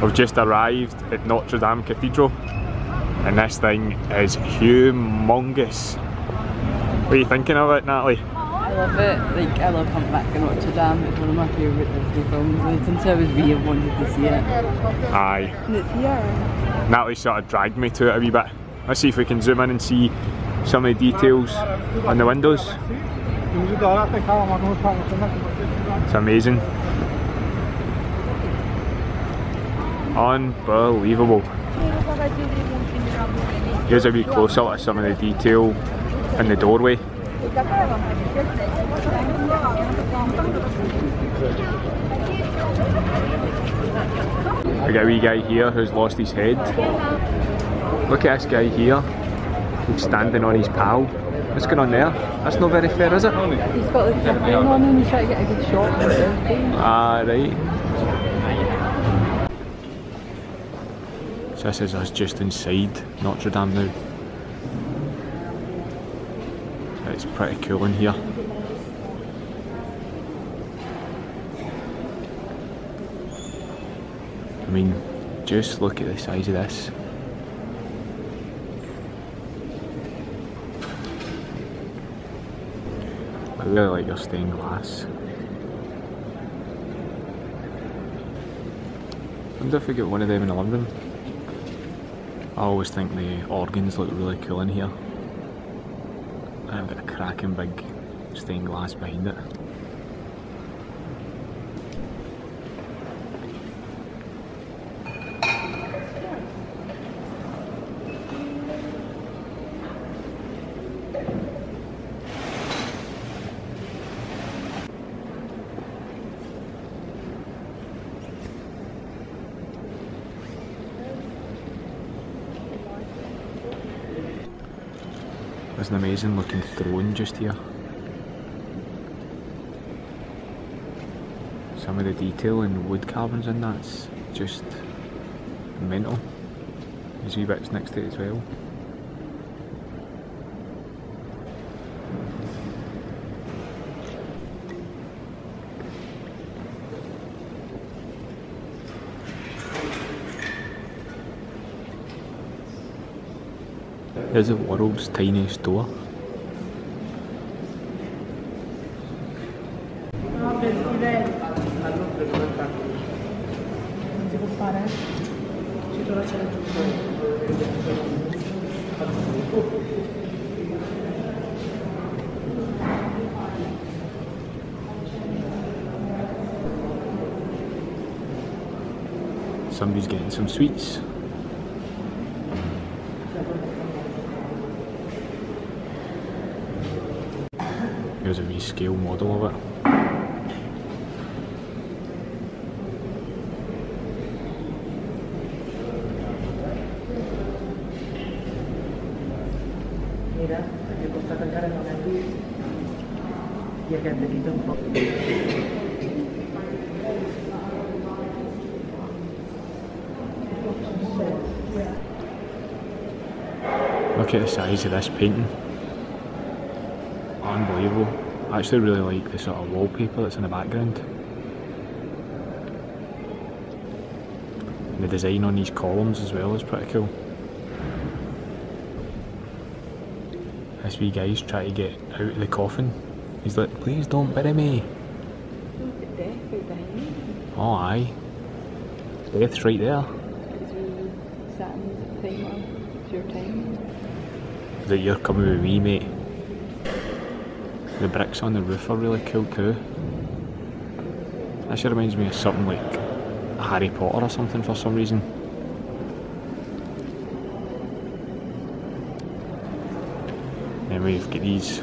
We've just arrived at Notre Dame Cathedral and this thing is humongous. What are you thinking of it, Natalie? I love it. Like, I love coming back to Notre Dame. It's one of my favourite Disney films. Since I was wee, I've wanted to see it. Aye. And it's here. Natalie sort of dragged me to it a wee bit. Let's see if we can zoom in and see some of the details on the windows. It's amazing. Unbelievable. Here's a wee close up of some of the detail in the doorway. We got a wee guy here who's lost his head. Look at this guy here. He's standing on his pal. What's going on there? That's not very fair, is it? He's got the champagne on and he's trying to get a good shot. Ah, right. So this is us just inside Notre Dame now. It's pretty cool in here. I mean, just look at the size of this. I really like your stained glass. I wonder if we get one of them in London. I always think the organs look really cool in here. And I've got a cracking big stained glass behind it. There's an amazing looking throne just here. Some of the detail and wood carvings in that's just mental. There's wee bits next to it as well. Here's the world's tiniest door. Somebody's getting some sweets. Here's a wee scale model of it. Look at the size of this painting. Unbelievable. I actually really like the sort of wallpaper that's in the background. And the design on these columns as well is pretty cool. This wee guy's trying to get out of the coffin. He's like, please don't bury me. Oh aye. Death's right there. Is that you're coming with me, mate? The bricks on the roof are really cool too. Actually reminds me of something like Harry Potter or something for some reason. Then we've got these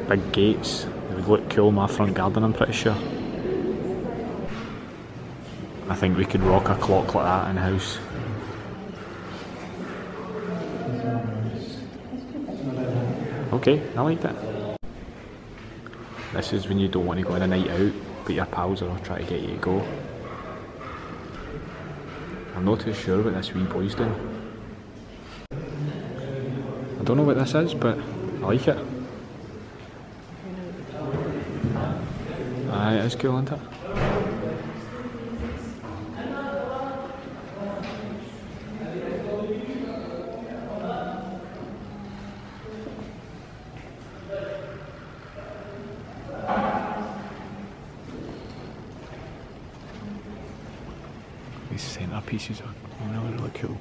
big gates. They would look cool in my front garden, I'm pretty sure. I think we could rock a clock like that in the house. Okay, I like that. This is when you don't want to go on a night out, but your pals are trying to get you to go. I'm not too sure what this wee boy's doing. I don't know what this is, but I like it. Aye, it is cool, isn't it? these centerpieces are really, really cool.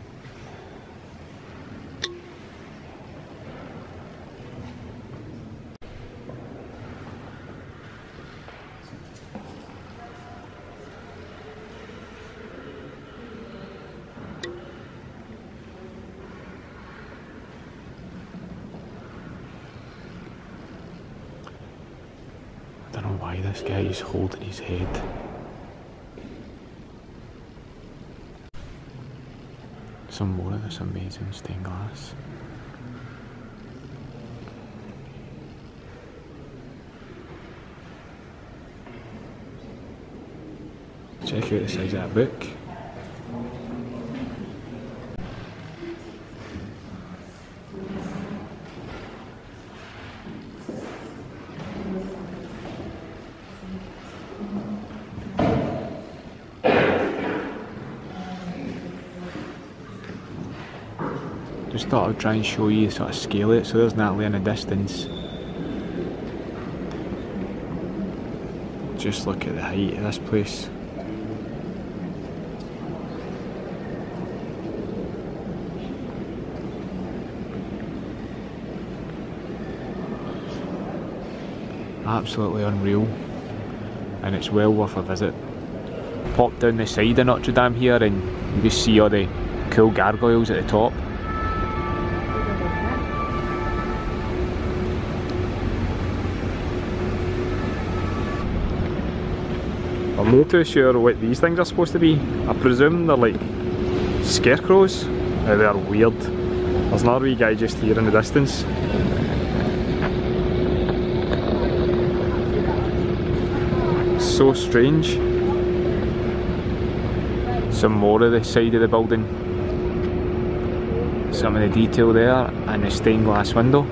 I don't know why this guy is holding his head. Some more of this amazing stained glass. Check out the size of that book. Just thought I'd try and show you sort of scale it. So there's Natalie in the distance. Just look at the height of this place. Absolutely unreal, and it's well worth a visit. Pop down the side of Notre Dame here and you just see all the cool gargoyles at the top. I'm not too sure what these things are supposed to be. I presume they're like scarecrows. They're weird. There's another wee guy just here in the distance. So strange. Some more of the side of the building. Some of the detail there and the stained glass window.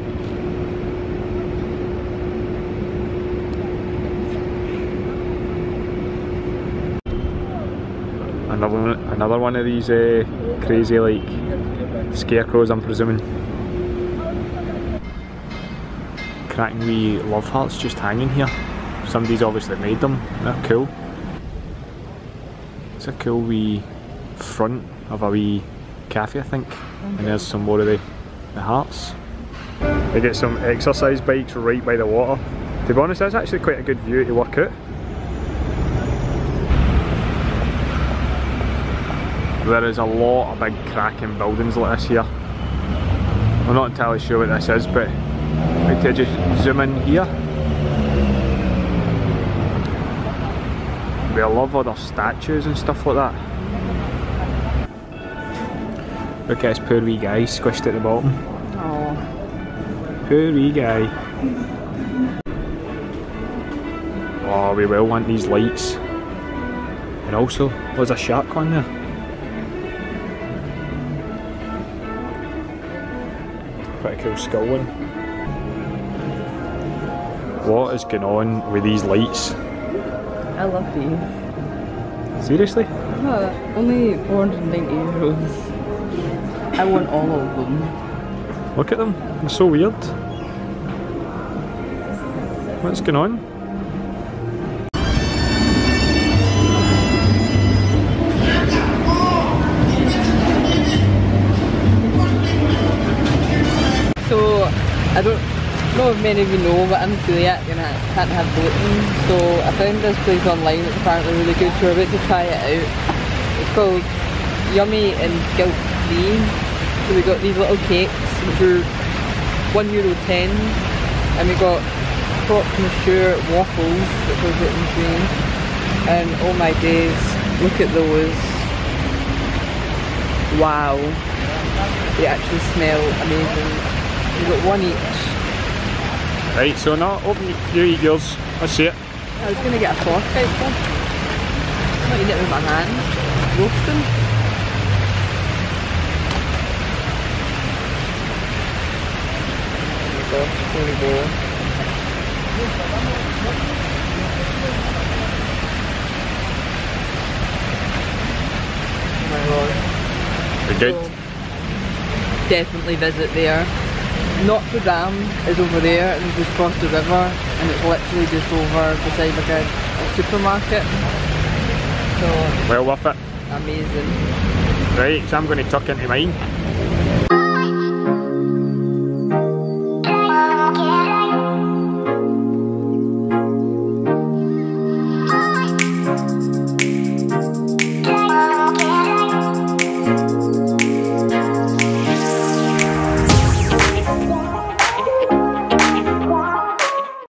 Another one of these crazy like scarecrows, I'm presuming. Cracking wee love hearts just hanging here. Somebody's obviously made them. They're cool. It's a cool wee front of a wee cafe, I think. And there's some more of the hearts. They get some exercise bikes right by the water. To be honest, that's actually quite a good view to work out. There is a lot of big cracking buildings like this here. I'm not entirely sure what this is, but I could just zoom in here. I love all their statues and stuff like that. Look at this poor wee guy squished at the bottom. Oh. Poor wee guy. Oh, we will want these lights. And also, there's a shark on there. Pretty cool skull one. What is going on with these lights? I love these. Seriously? No, only 490 euros. I want all of them. Look at them, they're so weird. What's going on? So, I don't know if many of you know, but I'm celiac and I can't have gluten. So I found this place online that's apparently really good, so we're about to try it out. It's called Yummy and Guilt Free. So we got these little cakes, which are €1.10, and we got Croque Monsieur Waffles, which are gluten-free. And oh my days, look at those. Wow. They actually smell amazing. We got one each. Right, so now open, you eat yours. Let's see it. I was going to get a fork out there. I'm not eating it with my hands. Roasting. Oh my gosh, holy bowl. Oh my god. They're good. So, definitely visit there. Notre Dame is over there and we just crossed the river and it's literally just over beside like a supermarket. So Well worth it. amazing. Right, so I'm going to tuck into mine.